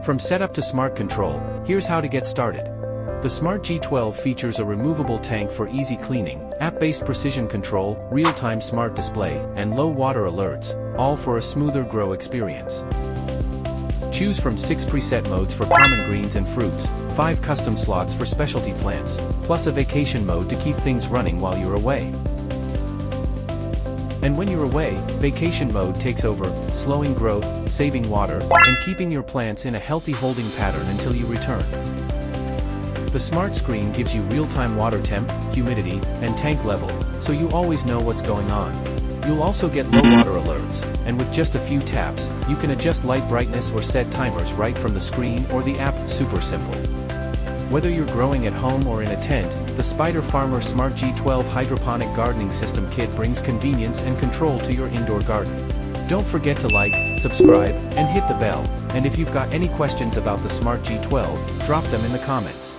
From setup to smart control, here's how to get started. The SmartG12 features a removable tank for easy cleaning, app-based precision control, real-time smart display, and low water alerts, all for a smoother grow experience. Choose from 6 preset modes for common greens and fruits, 5 custom slots for specialty plants, plus a vacation mode to keep things running while you're away. And when you're away, vacation mode takes over, slowing growth, saving water, and keeping your plants in a healthy holding pattern until you return. The smart screen gives you real-time water temp, humidity, and tank level, so you always know what's going on. You'll also get low water alerts, and with just a few taps, you can adjust light brightness or set timers right from the screen or the app. Super simple. Whether you're growing at home or in a tent, the Spider Farmer SmartG12 Hydroponic Gardening System Kit brings convenience and control to your indoor garden. Don't forget to like, subscribe, and hit the bell, and if you've got any questions about the SmartG12, drop them in the comments.